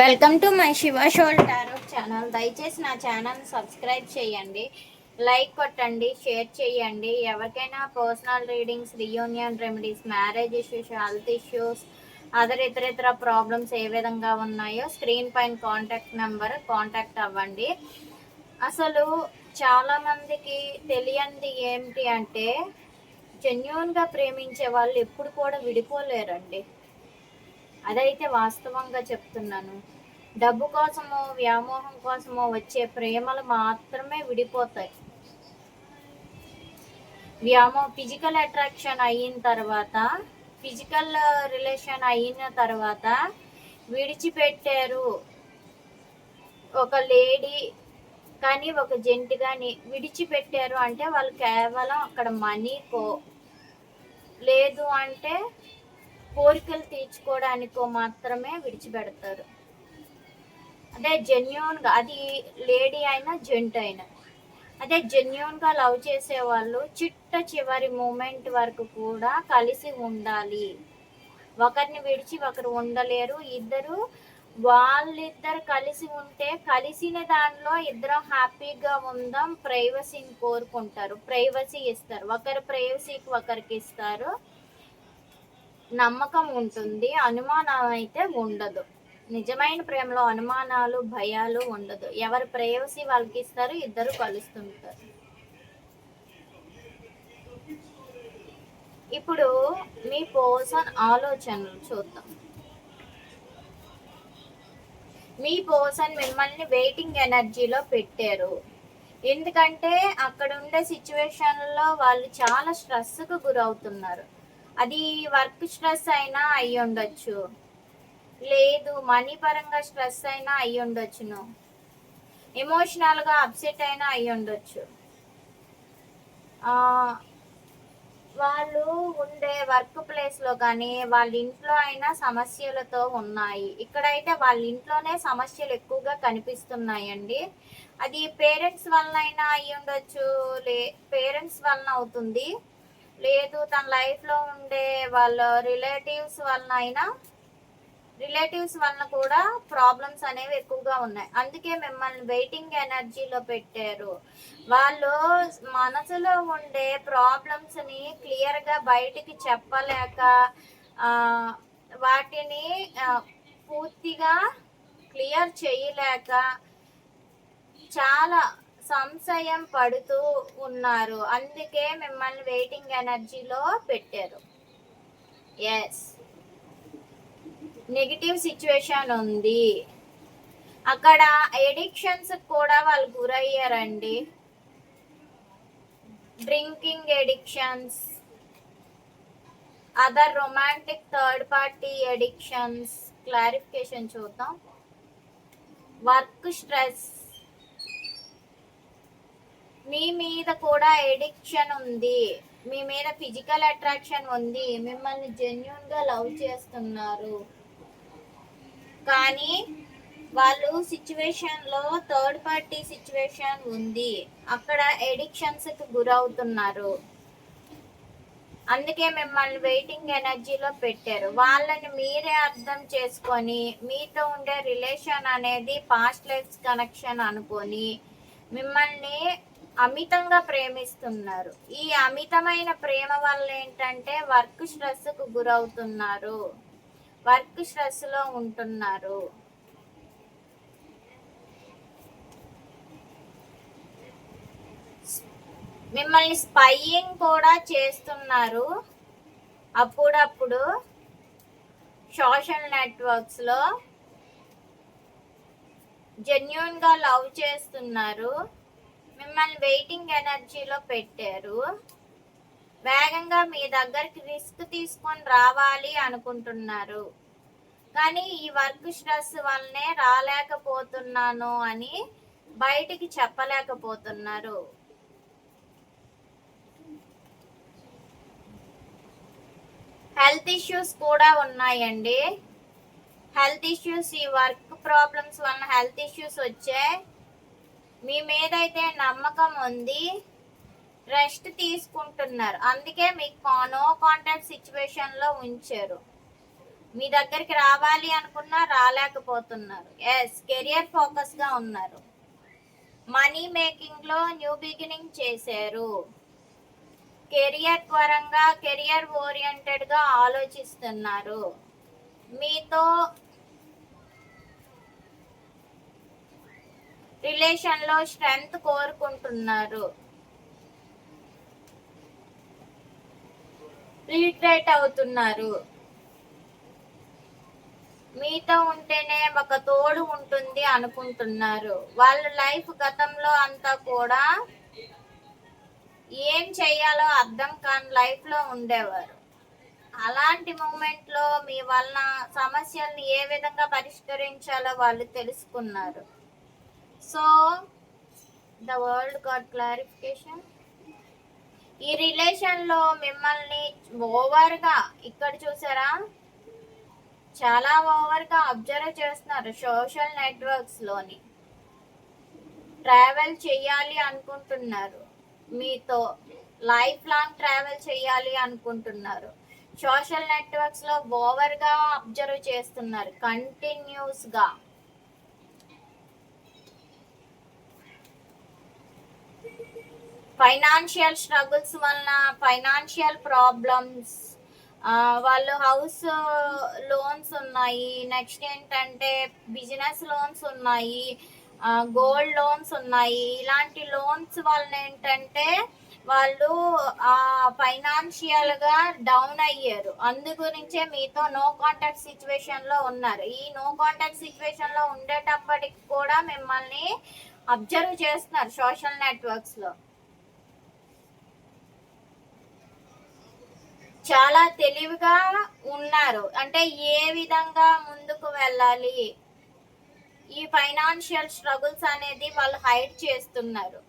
Welcome to my Shiva shawl tarot channel. దయచేసి నా channel subscribe చేయండి, లైక్ కొట్టండి, షేర్ చేయండి. ఎవరికైనా personal readings, reunion remedies, marriage issues, health issues, ఇతర ప్రాబ్లమ్స్ ఏ విధంగా ఉన్నాయో స్క్రీన్ పైన కాంటాక్ట్ అవ్వండి. అసలు చాలామందికి తెలియంది ఏమిటి అంటే, జెన్యూన్గా ప్రేమించే వాళ్ళు ఎప్పుడు కూడా విడిపోలేరండి. అదైతే వాస్తవంగా చెప్తున్నాను. డబ్బు కోసమో వ్యామోహం కోసమో వచ్చే ప్రేమలు మాత్రమే విడిపోతాయి. ఫిజికల్ అట్రాక్షన్ అయిన తర్వాత, ఫిజికల్ రిలేషన్ అయిన తర్వాత విడిచిపెట్టారు ఒక లేడీ కానీ ఒక జెంట్ కానీ విడిచిపెట్టారు అంటే వాళ్ళు కేవలం అక్కడ మనీకో లేదు అంటే కోరికలు తీర్చుకోవడానికో మాత్రమే విడిచిపెడతారు. అదే జెన్యూన్గా, అది లేడీ అయినా జెంట్ అయినా, అదే జెన్యూన్గా లవ్ చేసే వాళ్ళు చివరి మూమెంట్ వరకు కూడా కలిసి ఉండాలి. ఒకరిని విడిచి ఒకరు ఉండలేరు. వాళ్ళిద్దరు కలిసి ఉంటే కలిసిన దానిలో ఇద్దరం హ్యాపీగా ఉందాం, ప్రైవసీని కోరుకుంటారు, ప్రైవసీ ఇస్తారు. ఒకరు ప్రైవసీకి ఒకరికి ఇస్తారు, నమ్మకం ఉంటుంది, అనుమానం అయితే ఉండదు. నిజమైన ప్రేమలో అనుమానాలు, భయాలు ఉండదు. ఎవరు ప్రైవసీ వాళ్ళకి ఇస్తారు, ఇద్దరు కలుస్తుంటారు. ఇప్పుడు మీ పర్సన్ ఆలోచనలు చూద్దాం. మీ పర్సన్ మిమ్మల్ని వెయిటింగ్ ఎనర్జీలో పెట్టారు. ఎందుకంటే అక్కడ ఉండే సిచ్యువేషన్లో వాళ్ళు చాలా స్ట్రెస్కు గురవుతున్నారు. అది వర్క్ స్ట్రెస్ అయినా అయి ఉండొచ్చు, లేదు మనీ పరంగా స్ట్రెస్ అయినా అయి ఉండొచ్చును, ఎమోషనల్గా అప్సెట్ అయినా అయి ఉండొచ్చు. వాళ్ళు ఉండే వర్క్ ప్లేస్లో కానీ వాళ్ళ ఇంట్లో అయినా సమస్యలతో ఉన్నాయి. ఇక్కడైతే వాళ్ళ ఇంట్లోనే సమస్యలు ఎక్కువగా కనిపిస్తున్నాయండి. అది పేరెంట్స్ వలన అయినా అయి ఉండొచ్చు, పేరెంట్స్ వలన అవుతుంది, లేదు తన లైఫ్లో ఉండే వాళ్ళ రిలేటివ్స్ వలన కూడా ప్రాబ్లమ్స్ అనేవి ఎక్కువగా ఉన్నాయి. అందుకే మిమ్మల్ని వెయిటింగ్ ఎనర్జీలో పెట్టారు. వాళ్ళు మనసులో ఉండే ప్రాబ్లమ్స్ని క్లియర్గా బయటికి చెప్పలేక, వాటిని పూర్తిగా క్లియర్ చేయలేక చాలా సంశయం పడుతూ ఉన్నారు. అందుకే మిమ్మల్ని వెయిటింగ్ ఎనర్జీలో పెట్టారు. ఎస్, నెగిటివ్ సిచ్యువేషన్ ఉంది అక్కడ. ఎడిక్షన్స్ కూడా వాళ్ళు గురయ్యారండి. Drinking addictions, other romantic third party addictions. Clarification చూద్దాం. వర్క్ స్ట్రెస్, మీ మీద కూడా ఎడిక్షన్ ఉంది, మీ మీద ఫిజికల్ అట్రాక్షన్ ఉంది, మిమ్మల్ని జెన్యూన్గా లవ్ చేస్తున్నారు, కానీ వాళ్ళు సిచ్యువేషన్లో థర్డ్ పార్టీ సిచ్యువేషన్ ఉంది, అక్కడ ఎడిక్షన్స్కి గురవుతున్నారు. అందుకే మిమ్మల్ని వెయిటింగ్ ఎనర్జీలో పెట్టారు. వాళ్ళని మీరే అర్థం చేసుకొని, మీతో ఉండే రిలేషన్ అనేది పాస్ట్ లైఫ్ కనెక్షన్ అనుకొని మిమ్మల్ని అమితంగా ప్రేమిస్తున్నారు. ఈ అమితమైన ప్రేమ వల్ల ఏంటంటే వర్క్ స్ట్రెస్కు గురవుతున్నారు, వర్క్ స్ట్రెస్లో ఉంటున్నారు. మిమ్మల్ని స్పైయింగ్ కూడా చేస్తున్నారు. అప్పుడప్పుడు సోషల్ నెట్వర్క్స్లో జెన్యూన్గా లవ్ చేస్తున్నారు, మిమ్మల్ని వెయిటింగ్ ఎనర్జీలో పెట్టారు. వేగంగా మీ దగ్గరికి రిస్క్ తీసుకొని రావాలి అనుకుంటున్నారు, కానీ ఈ వర్క్ స్ట్రెస్ వల్లనే రాలేకపోతున్నాను అని బయటికి చెప్పలేకపోతున్నారు. హెల్త్ ఇష్యూస్ కూడా ఉన్నాయండి. హెల్త్ ఇష్యూస్, ఈ వర్క్ ప్రాబ్లమ్స్ వలన హెల్త్ ఇష్యూస్ వచ్చాయి. మీ మీద అయితే నమ్మకం ఉంది, రెస్ట్ తీసుకుంటున్నారు, అందుకే మీకు నో కాంటాక్ట్ సిచ్యువేషన్లో ఉంచారు. మీ దగ్గరికి రావాలి అనుకున్నా రాలేకపోతున్నారు. ఎస్, కెరియర్ ఫోకస్గా ఉన్నారు. మనీ మేకింగ్లో న్యూ బిగినింగ్ చేశారు. కెరియర్ పరంగా కెరియర్ ఓరియంటెడ్గా ఆలోచిస్తున్నారు. మీతో రిలేషన్లో స్ట్రెంగ్త్ కోరుకుంటున్నారు. రీట్రేట్ అవుతున్నారు. మీతో ఉంటేనే ఒక తోడు ఉంటుంది అనుకుంటున్నారు. వాళ్ళ లైఫ్ గతంలో అంతా కూడా ఏం చెయ్యాలో అర్థం కాని లైఫ్లో ఉండేవారు. అలాంటి మూమెంట్లో మీ వలన సమస్యల్ని ఏ విధంగా పరిష్కరించాలో వాళ్ళు తెలుసుకున్నారు. So the world got clarification. ఈ రిలేషన్లో మిమ్మల్ని ఓవర్గా, ఇక్కడ చూసారా, చాలా ఓవర్గా అబ్జర్వ్ చేస్తున్నారు. సోషల్ నెట్వర్క్స్లోని ట్రావెల్ చేయాలి అనుకుంటున్నారు. మీతో లైఫ్ లాంగ్ ట్రావెల్ చేయాలి అనుకుంటున్నారు. సోషల్ నెట్వర్క్స్లో ఓవర్గా అబ్జర్వ్ చేస్తున్నారు కంటిన్యూస్గా. ఫైనాన్షియల్ స్ట్రగుల్స్ వలన, ఫైనాన్షియల్ ప్రాబ్లమ్స్, వాళ్ళు హౌస్ లోన్స్ ఉన్నాయి, నెక్స్ట్ ఏంటంటే బిజినెస్ లోన్స్ ఉన్నాయి, గోల్డ్ లోన్స్ ఉన్నాయి. ఇలాంటి లోన్స్ వలన ఏంటంటే వాళ్ళు ఫైనాన్షియల్గా డౌన్ అయ్యారు. అందు గురించే మీతో నో కాంటాక్ట్ సిచ్యువేషన్లో ఉన్నారు. ఈ నో కాంటాక్ట్ సిచ్యువేషన్లో ఉండేటప్పటికి కూడా మిమ్మల్ని అబ్జర్వ్ చేస్తున్నారు సోషల్ నెట్వర్క్స్లో. చాలా తెలివిగా ఉన్నారు. అంటే ఏ విధంగా ముందుకు వెళ్ళాలి, ఈ ఫైనాన్షియల్ స్ట్రగుల్స్ అనేది వాళ్ళు హైడ్ చేస్తున్నారు.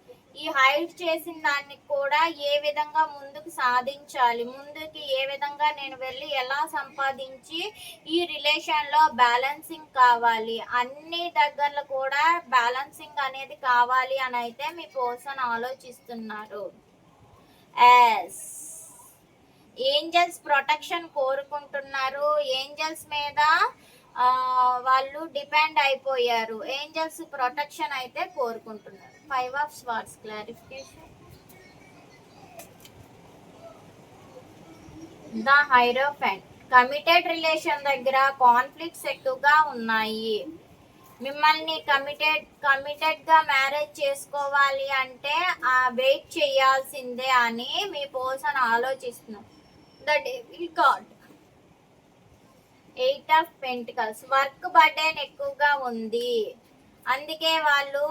ఈ హైడ్ చేసిన దాన్ని కూడా ఏ విధంగా ముందుకు సాధించాలి, ముందుకి ఏ విధంగా నేను వెళ్ళి ఎలా సంపాదించి ఈ రిలేషన్లో బ్యాలెన్సింగ్ కావాలి, అన్ని దగ్గరలో కూడా బ్యాలెన్సింగ్ అనేది కావాలి అని అయితే మీ పర్సన్ ఆలోచిస్తున్నారు. ఎస్, ఏంజల్స్ ప్రొటెక్షన్ కోరుకుంటున్నారు. ఏంజల్స్ మీద వాళ్ళు డిపెండ్ అయిపోయారు. ఏంజల్స్ ప్రొటెక్షన్ అయితే కోరుకుంటున్నారు. 5 of swords clarification. The hierophant. Committed relation దగ్గర కాన్ఫ్లిక్ట్స్ ఎక్కువగా ఉన్నాయి. మిమ్మల్ని కమిటెడ్గా మ్యారేజ్ చేసుకోవాలి అంటే వెయిట్ చేయాల్సిందే అని మీ పర్సన్ ఆలోచిస్తున్నారు. The devil card. 8 of pentacles. Work burden ఎక్కువగా ఉంది. అందుకే వాళ్ళు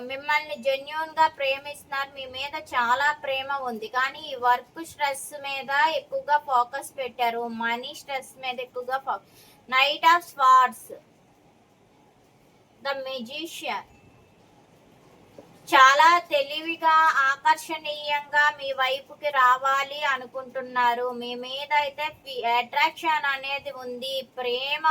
మిమ్మల్ని జెన్యూన్గా ప్రేమిస్తున్నారు. మీ మీద చాలా ప్రేమ ఉంది. కానీ ఈ వర్క్ స్ట్రెస్ మీద ఎక్కువగా ఫోకస్ పెట్టారు. మనీ స్ట్రెస్ మీద ఎక్కువగా focus. Knight of swords. The magician. చాలా తెలివిగా, ఆకర్షణీయంగా మీ వైపుకి రావాలి అనుకుంటున్నారు. మీ మీద అయితే అట్రాక్షన్ అనేది ఉంది, ప్రేమ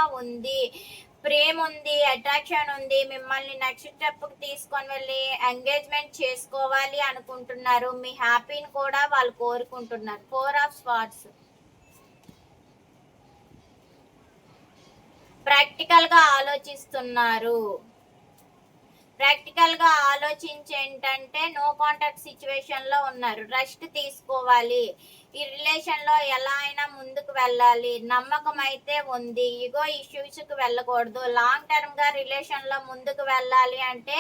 ఉంది, అట్రాక్షన్ ఉంది. మిమ్మల్ని నెక్స్ట్ స్టెప్కి తీసుకొని వెళ్ళి ఎంగేజ్మెంట్ చేసుకోవాలి అనుకుంటున్నారు. మీ హ్యాపీని కూడా వాళ్ళు కోరుకుంటున్నారు. 4 ఆఫ్ స్వార్డ్స్. ప్రాక్టికల్గా ఆలోచిస్తున్నారు. ప్రాక్టికల్గా ఆలోచించి ఏంటంటే నో కాంటాక్ట్ సిచ్యువేషన్లో ఉన్నారు. రెస్ట్ తీసుకోవాలి. ఈ రిలేషన్లో ఎలా అయినా ముందుకు వెళ్ళాలి. నమ్మకం అయితే ఉంది. ఇగో ఇష్యూస్కి వెళ్ళకూడదు. లాంగ్ టర్మ్గా రిలేషన్లో ముందుకు వెళ్ళాలి అంటే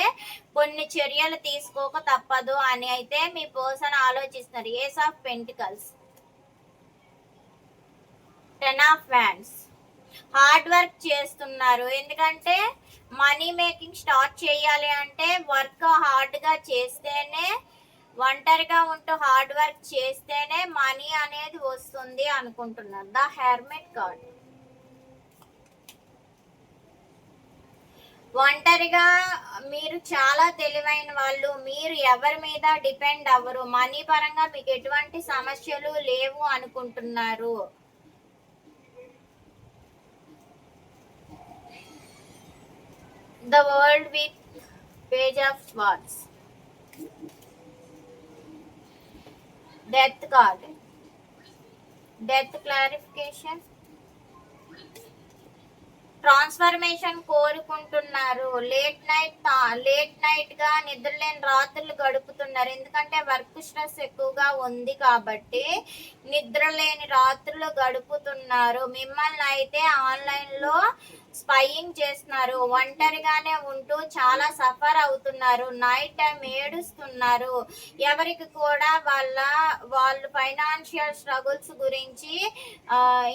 కొన్ని చర్యలు తీసుకోక తప్పదు అని అయితే మీ పర్సన్ ఆలోచిస్తున్నారు. Ace of pentacles. 10 of wands. Hard work చేస్తున్నారు. ఎందుకంటే మనీ మేకింగ్ స్టార్ట్ చేయాలి అంటే వర్క్ హార్డ్గా చేస్తేనే, ఒంటరిగా ఉంటూ హార్డ్ వర్క్ చేస్తేనే మనీ అనేది వస్తుంది అనుకుంటున్నారు. The hermit card. ఒంటరిగా మీరు చాలా తెలివైన వాళ్ళు. మీరు ఎవరి మీద డిపెండ్ అవ్వరు. మనీ పరంగా మీకు ఎటువంటి సమస్యలు లేవు అనుకుంటున్నారు. The world with page of swords. Death card. Death clarification. Transformation కోరుకుంటున్నారు. లేట్ నైట్ గా నిద్రలేని రాత్రులు గడుపుతున్నారు. ఎందుకంటే వర్క్ స్ట్రెస్ ఎక్కువగా ఉంది కాబట్టి నిద్రలేని రాత్రులు గడుపుతున్నారు. మిమ్మల్ని అయితే ఆన్లైన్ లో స్పైయింగ్ చేస్తున్నారు. ఒంటరిగానే ఉంటూ చాలా సఫర్ అవుతున్నారు. నైట్ టైం ఏడుస్తున్నారు. ఎవరికి కూడా వాళ్ళు ఫైనాన్షియల్ స్ట్రగుల్స్ గురించి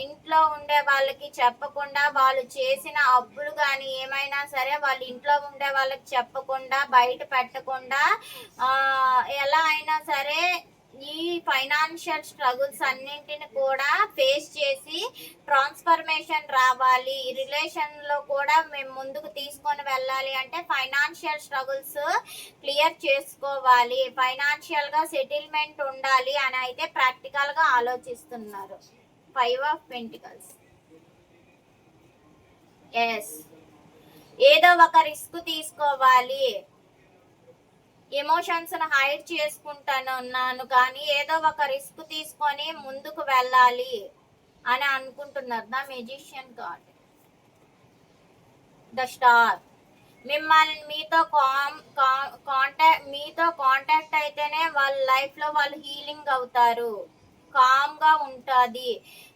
ఇంట్లో ఉండే వాళ్ళకి చెప్పకుండా, వాళ్ళు చేసిన అప్పులు కానీ ఏమైనా సరే వాళ్ళ ఇంట్లో ఉండే వాళ్ళకి చెప్పకుండా, బయట పెట్టకుండా ఎలా అయినా సరే ఈ ఫైనాన్షియల్ స్ట్రగుల్స్ అన్నింటిని కూడా ఫేస్ చేసి ట్రాన్స్ఫర్మేషన్ రావాలి, రిలేషన్ లో కూడా మేము ముందుకు తీసుకొని వెళ్ళాలి అంటే ఫైనాన్షియల్ స్ట్రగుల్స్ క్లియర్ చేసుకోవాలి, ఫైనాన్షియల్ గా సెటిల్మెంట్ ఉండాలి అని అయితే ప్రాక్టికల్ గా ఆలోచిస్తున్నారు. 5 ఆఫ్ పెంటికల్స్. ఎస్, ఏదో ఒక రిస్క్ తీసుకోవాలి. ఎమోషన్స్ హైడ్ చేసుకుంటాను కానీ ఏదో ఒక రిస్క్ తీసుకొని ముందుకు వెళ్ళాలి అని అనుకుంటున్నారు. The magician card, the star. మిమ్మల్ని మీతో కాంటాక్ట్ అయితేనే వాళ్ళ లైఫ్ లో వాళ్ళు హీలింగ్ అవుతారు. కామ్ గా ఉంటుంది.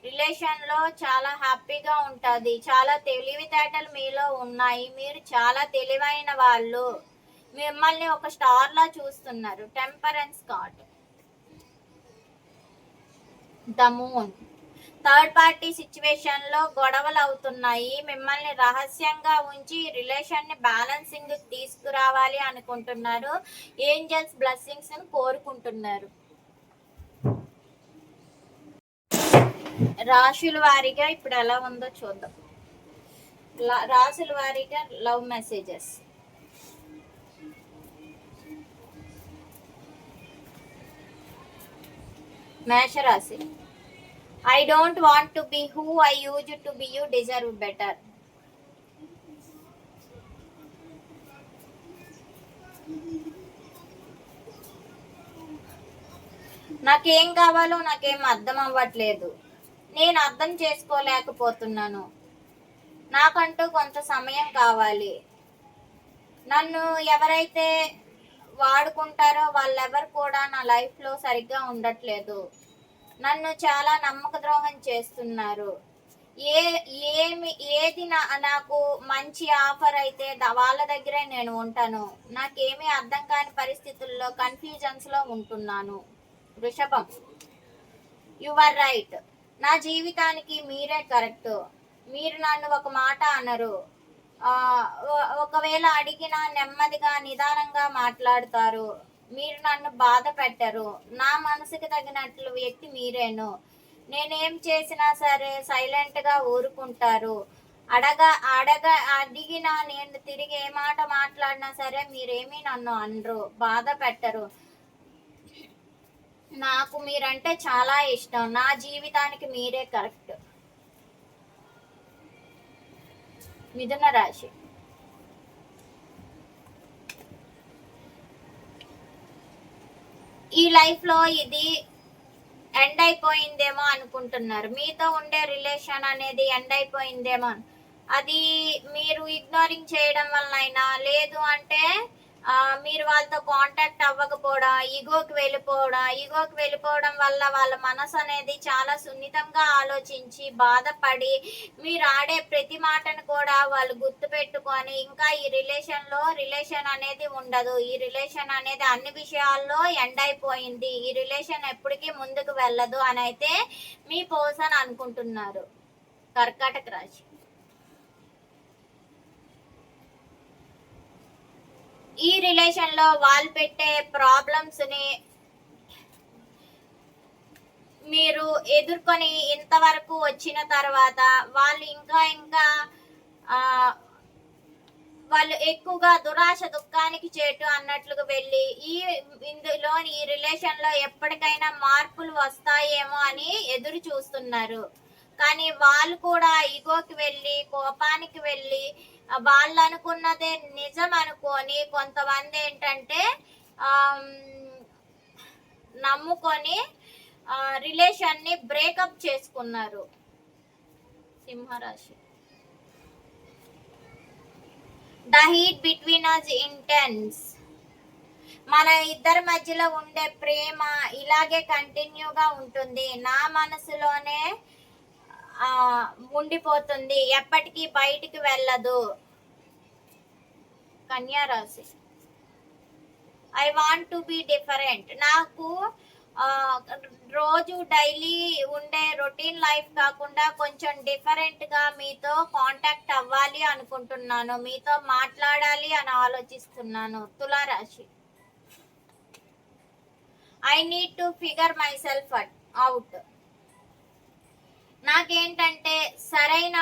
రిలేషన్ లో చాలా హ్యాపీగా ఉంటుంది. చాలా తెలివితేటలు మీలో ఉన్నాయి. మీరు చాలా తెలివైన వాళ్ళు. మిమ్మల్ని ఒక స్టార్ లా చూస్తున్నారు. Temperance card, the moon. Third party situation లో గొడవలు అవుతున్నాయి. మిమ్మల్ని రహస్యంగా ఉంచి రిలేషన్ ని బ్యాలెన్సింగ్ తీసుకురావాలి అనుకుంటున్నారు. ఏంజల్స్ బ్లెస్సింగ్స్ కోరుకుంటున్నారు. రాశుల వారీగా ఇప్పుడు ఎలా ఉందో చూద్దాం. రాశుల వారీగా లవ్ మెసేజెస్. మేషరాశి. I don't want to be who I used to be. You deserve better. నాకేం కావాలో నాకేం అర్థం అవ్వట్లేదు. నేను అర్థం చేసుకోలేకపోతున్నాను. నాకంటూ కొంత సమయం కావాలి. నన్ను ఎవరైతే వాడుకుంటారో వాళ్ళెవరు కూడా నా లైఫ్లో సరిగ్గా ఉండట్లేదు. నన్ను చాలా నమ్మక ద్రోహం చేస్తున్నారు. ఏది నాకు మంచి ఆఫర్ అయితే వాళ్ళ దగ్గరే నేను ఉంటాను. నాకేమీ అర్థం కాని పరిస్థితుల్లో కన్ఫ్యూజన్స్ లో ఉంటున్నాను. వృషభం. You are right. నా జీవితానికి మీరే కరెక్ట్. మీరు నన్ను ఒక మాట అనరు. ఒకవేళ అడిగినా నెమ్మదిగా నిదానంగా మాట్లాడతారు. మీరు నన్ను బాధ పెట్టరు. నా మనసుకి తగినట్లు వ్యక్తి మీరేను. నేనేం చేసినా సరే సైలెంట్ గా ఊరుకుంటారు. అడిగినా నేను తిరిగి ఏ మాట మాట్లాడినా సరే మీరేమీ నన్ను అనరు, బాధ పెట్టరు. నాకు మీరంటే చాలా ఇష్టం. నా జీవితానికి మీరే కరెక్ట్. మిథున రాశి. ఈ లైఫ్ లో ఇది ఎండ్ అయిపోయిందేమో అనుకుంటున్నారు. మీతో ఉండే రిలేషన్ అనేది ఎండ్ అయిపోయిందేమో. అది మీరు ఇగ్నోరింగ్ చేయడం వల్ల అయినా, లేదు అంటే మీరు వాళ్ళతో కాంటాక్ట్ అవ్వకపోవడం, ఈగోకి వెళ్ళిపోవడం వల్ల వాళ్ళ మనసు అనేది చాలా సున్నితంగా ఆలోచించి బాధపడి మీరు ఆడే ప్రతి మాటను కూడా వాళ్ళు గుర్తు పెట్టుకొని ఇంకా ఈ రిలేషన్ అనేది ఉండదు. ఈ రిలేషన్ అనేది అన్ని విషయాల్లో ఎండ్ అయిపోయింది. ఈ రిలేషన్ ఎప్పటికీ ముందుకు వెళ్ళదు అని అయితే మీ పర్సన్ అనుకుంటున్నారు. కర్కాటక రాశి. ఈ రిలేషన్ లో వాళ్ళు పెట్టే ప్రాబ్లమ్స్ ని మీరు ఎదుర్కొని ఇంతవరకు వచ్చిన తర్వాత వాళ్ళు ఇంకా వాళ్ళు ఎక్కువగా దురాశ దుఃఖానికి చేటు అన్నట్లుగా వెళ్ళి ఈ రిలేషన్ లో ఎప్పటికైనా మార్పులు వస్తాయేమో అని ఎదురు చూస్తున్నారు. కానీ వాళ్ళు కూడా ఈగోకి వెళ్ళి కోపానికి వెళ్ళి వాళ్ళు అనుకున్నదే నిజం అనుకొని కొంతమంది ఏంటంటే నమ్ముకొని రిలేషన్ ని బ్రేకప్ చేసుకున్నారు. సింహరాశి. The heat between us intense. మన ఇద్దరి మధ్యలో ఉండే ప్రేమ ఇలాగే కంటిన్యూగా ఉంటుంది, నా మనసులోనే ఉండిపోతుంది, ఎప్పటికీ బయటికి వెళ్ళదు. కన్యా రాశి. I want to be different. నాకు రోజు డైలీ ఉండే రొటీన్ లైఫ్ కాకుండా కొంచెం డిఫరెంట్గా మీతో కాంటాక్ట్ అవ్వాలి అనుకుంటున్నాను, మీతో మాట్లాడాలి అని ఆలోచిస్తున్నాను. తులారాశి. I need to figure my self out. నాకేంటంటే సరైన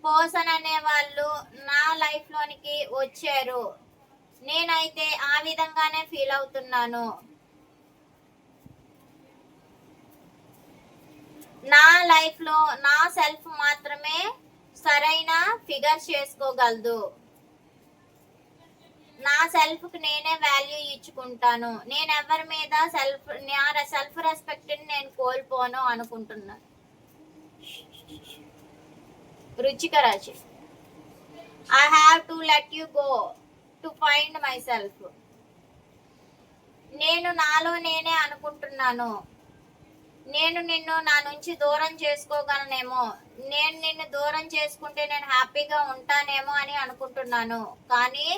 పర్సన్ అనే వాళ్ళు నా లైఫ్లోనికి వచ్చారు, నేనైతే ఆ విధంగానే ఫీల్ అవుతున్నాను. నా లైఫ్లో నా సెల్ఫ్ మాత్రమే సరైన ఫిగర్ చేసుకోగలదు. నా సెల్ఫ్కి నేనే వాల్యూ ఇచ్చుకుంటాను, నేను ఎవరి మీద సెల్ఫ్ రెస్పెక్ట్ని నేను కోల్పోను అనుకుంటున్నాను. వృశ్చిక రాశి. I have to let you go to find my self. నేను నాలో నేనే అనుకుంటున్నాను, నేను నిన్ను నా నుంచి దూరం చేసుకోగలనేమో, నేను నిన్ను దూరం చేసుకుంటే నేను హ్యాపీగా ఉంటానేమో అని అనుకుంటున్నాను. కానీ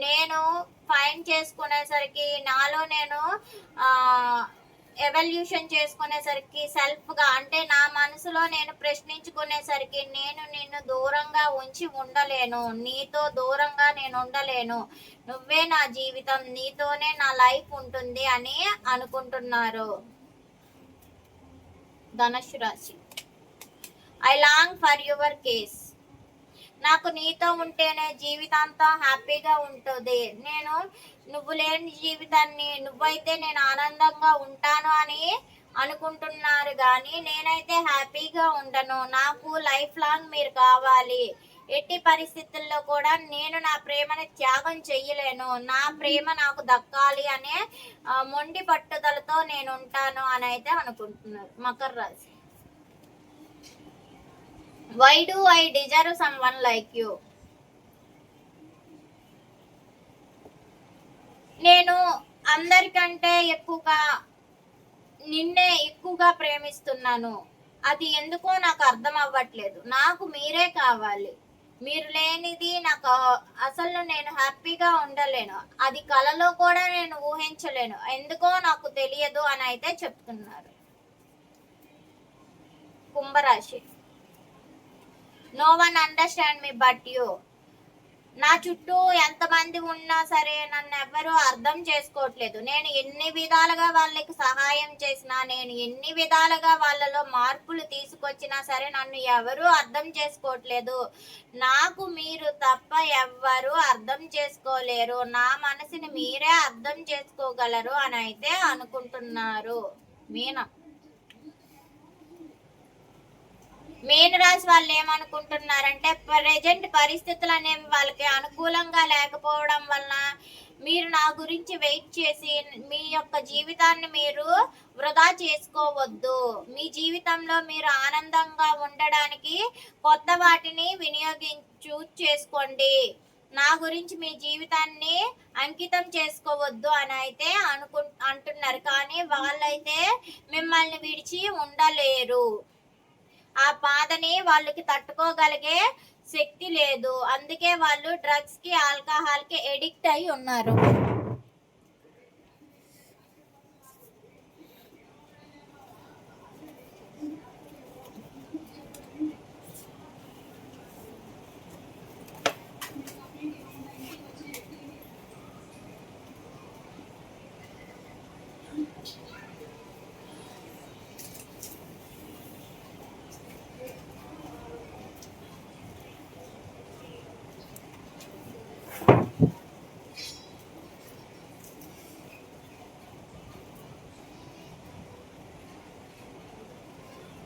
నేను ఫైండ్ చేసుకునేసరికి, నాలో నేను ఎవల్యూషన్ చేసుకునేసరికి, సెల్ఫ్గా అంటే నా మనసులో నేను ప్రశ్నించుకునేసరికి, నేను నిన్ను దూరంగా ఉంచి ఉండలేను, నీతో దూరంగా నేను ఉండలేను, నువ్వే నా జీవితం, నీతోనే నా లైఫ్ ఉంటుంది అని అనుకుంటున్నారు. ధనుస్సు రాశి. I long for your case. నాకు నీతో ఉంటేనే జీవితాంతం హ్యాపీగా ఉంటుంది, నేను నువ్వు లేని జీవితాన్ని, నువ్వైతే నేను ఆనందంగా ఉంటాను అని అనుకుంటున్నారు, కానీ నేనైతే హ్యాపీగా ఉండను. నాకు లైఫ్ లాంగ్ మీరు కావాలి, ఎట్టి పరిస్థితుల్లో కూడా నేను నా ప్రేమని త్యాగం చెయ్యలేను, నా ప్రేమ నాకు దక్కాలి అనే మొండి పట్టుదలతో నేను ఉంటాను అని అయితే అనుకుంటున్నారు. మకర రాశి. Why do I deserve someone like you. నేను అందరికంటే ఎక్కువగా నిన్నే ఎక్కువగా ప్రేమిస్తున్నాను, అది ఎందుకో నాకు అర్థం అవ్వట్లేదు. నాకు మీరే కావాలి, మీరు లేనిది నాకు అసలు నేను హ్యాపీగా ఉండలేను, అది కలలో కూడా నేను ఊహించలేను, ఎందుకో నాకు తెలియదు అని అయితే చెప్తున్నారు. కుంభరాశి. No one understand me but you. నా చుట్టూ ఎంతమంది ఉన్నా సరే నన్ను ఎవ్వరూ అర్థం చేసుకోవట్లేదు, నేను ఎన్ని విధాలుగా వాళ్ళకి సహాయం చేసినా, నేను ఎన్ని విధాలుగా వాళ్ళలో మార్పులు తీసుకొచ్చినా సరే నన్ను ఎవరూ అర్థం చేసుకోవట్లేదు, నాకు మీరు తప్ప ఎవ్వరూ అర్థం చేసుకోలేరు, నా మనసుని మీరే అర్థం చేసుకోగలరు అని అయితే అనుకుంటున్నారు. మీన రాశి వాళ్ళు ఏమనుకుంటున్నారంటే, ప్రజెంట్ పరిస్థితులు అనేవి వాళ్ళకి అనుకూలంగా లేకపోవడం వలన మీరు నా గురించి వెయిట్ చేసి మీ యొక్క జీవితాన్ని మీరు వృధా చేసుకోవద్దు, మీ జీవితంలో మీరు ఆనందంగా ఉండడానికి కొత్త వాటిని చూస్ చేసుకోండి, నా గురించి మీ జీవితాన్ని అంకితం చేసుకోవద్దు అని అయితే అంటున్నారు. కానీ వాళ్ళైతే మిమ్మల్ని విడిచి ఉండలేరు, ఆ బాధని వాళ్ళకి తట్టుకోగలిగే శక్తి లేదు, అందుకే వాళ్ళు డ్రగ్స్ కి ఆల్కహాల్ కి ఎడిక్ట్ అయి ఉన్నారు.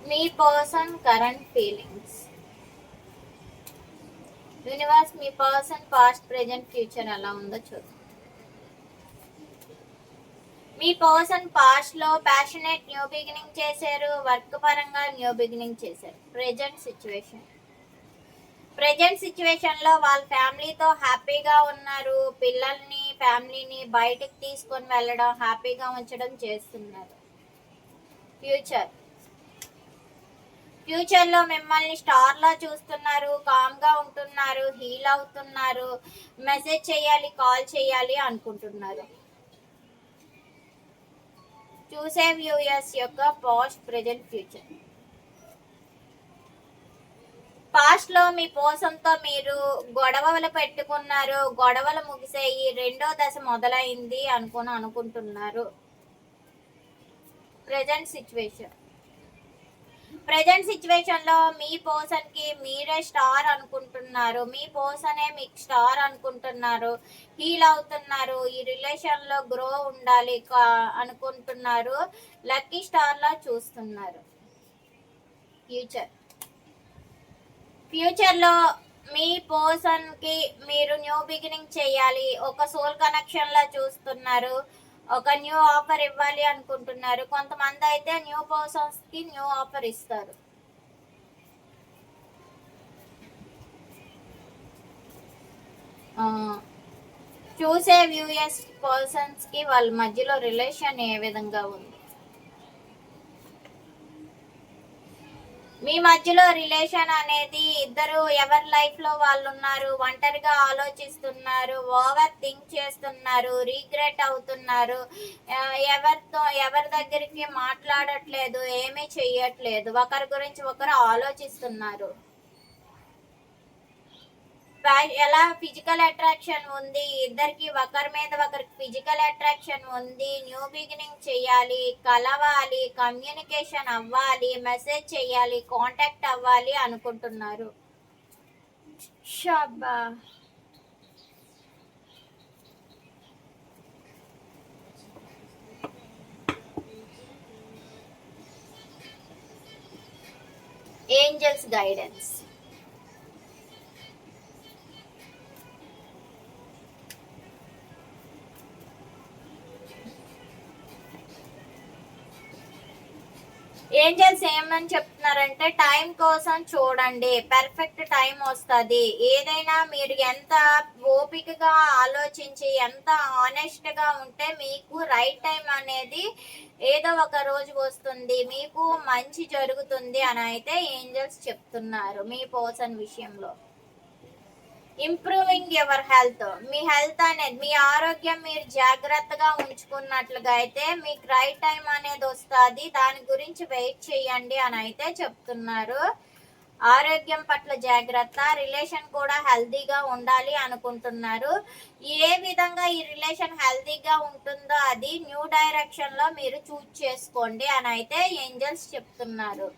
మీ పర్సన్ కరెంట్ ఫీలింగ్స్. యూనివర్స్ మీ పర్సన్ పాస్ట్ ప్రెజెంట్ ఫ్యూచర్ ఎలా ఉందో చూద్దాం. మీ పర్సన్ పాస్ట్ లో ప్యాషనేట్ న్యూ బిగినింగ్ చేశారు, వర్క్ పరంగా న్యూ బిగినింగ్ చేశారు. ప్రెజెంట్ సిచ్యువేషన్ ప్రజెంట్ సిచ్యువేషన్లో వాళ్ళ ఫ్యామిలీతో హ్యాపీగా ఉన్నారు. పిల్లల్ని ఫ్యామిలీని బయటకు తీసుకొని వెళ్ళడం, హ్యాపీగా ఉంచడం చేస్తున్నారు. ఫ్యూచర్లో మిమ్మల్ని స్టార్లా చూస్తున్నారు. కామ్గా ఉంటున్నారు, హీల్ అవుతున్నారు, మెసేజ్ చేయాలి, కాల్ చేయాలి అనుకుంటున్నారు. చూసే వ్యూయర్స్ యొక్క పాస్ట్, ప్రజెంట్, ఫ్యూచర్. పాస్ట్ లో మీ పోసంతో మీరు గొడవలు పెట్టుకున్నారు, గొడవలు ముగిసాయి, రెండో దశ మొదలైంది అనుకుంటున్నారు. ప్రజెంట్ సిచ్యువేషన్ లో మీ పర్సన్ కి మీరే స్టార్ అనుకుంటున్నారు. మీ పర్సనే మీకు స్టార్ అనుకుంటున్నారు. హీల్ అవుతున్నారు. ఈ రిలేషన్ లో గ్రో ఉండాలి అనుకుంటున్నారు. లక్కీ స్టార్ లా చూస్తున్నారు. ఫ్యూచర్ లో మీ పర్సన్ కి మీరు న్యూ బిగినింగ్ చేయాలి. ఒక సోల్ కనెక్షన్ లా చూస్తున్నారు. ఒక న్యూ ఆఫర్ ఇవ్వాలి అనుకుంటున్నారు. కొంతమంది అయితే న్యూ పర్సన్స్ కి న్యూ ఆఫర్ ఇస్తారు. చూసే వ్యూయర్స్ పర్సన్స్ కి వాళ్ళ మధ్యలో రిలేషన్ ఏ విధంగా ఉంది? మీ మధ్యలో రిలేషన్ అనేది ఇద్దరు ఎవరి లైఫ్ లో వాళ్ళు ఉన్నారు. ఒంటరిగా ఆలోచిస్తున్నారు, ఓవర్ థింక్ చేస్తున్నారు, రీగ్రెట్ అవుతున్నారు, ఎవరి దగ్గరికి మాట్లాడట్లేదు, ఏమీ చెయ్యట్లేదు, ఒకరి గురించి ఒకరు ఆలోచిస్తున్నారు. ఎలా ఫిజికల్ అట్రాక్షన్ ఉంది, ఇద్దరికి ఒకరి మీద ఒకరికి ఫిజికల్ అట్రాక్షన్ ఉంది. న్యూ బిగినింగ్ చేయాలి, కలవాలి, కమ్యూనికేషన్ అవ్వాలి, మెసేజ్ చేయాలి, కాంటాక్ట్ అవ్వాలి అనుకుంటున్నారు. షబ్బా, ఏంజల్స్ గైడెన్స్. ఏంజల్స్ ఏమని చెప్తున్నారంటే టైం కోసం చూడండి, పర్ఫెక్ట్ టైం వస్తుంది. ఏదైనా మీరు ఎంత ఓపికగా ఆలోచించి ఎంత ఆనెస్ట్గా ఉంటే మీకు రైట్ టైం అనేది ఏదో ఒక రోజు వస్తుంది, మీకు మంచి జరుగుతుంది అని అయితే ఏంజల్స్ చెప్తున్నారు. మీ పర్సన్ విషయంలో improving your health, me health అనేది మీ ఆరోగ్యం మీరు జాగ్రత్తగా ఉంచుకున్నట్లుగా అయితే మీకు రైట్ టైం అనేది వస్తుంది. దాని గురించి వెయిట్ చేయండి అని అయితే చెప్తున్నారు. ఆరోగ్యం పట్ల జాగ్రత్త, రిలేషన్ కూడా హెల్తీగా ఉండాలి అనుకుంటున్నారు. ఏ విధంగా ఈ రిలేషన్ హెల్తీగా ఉంటుందో అది న్యూ డైరెక్షన్ లో మీరు చూజ్ చేసుకోండి అని అయితే ఏంజల్స్ చెప్తున్నారు.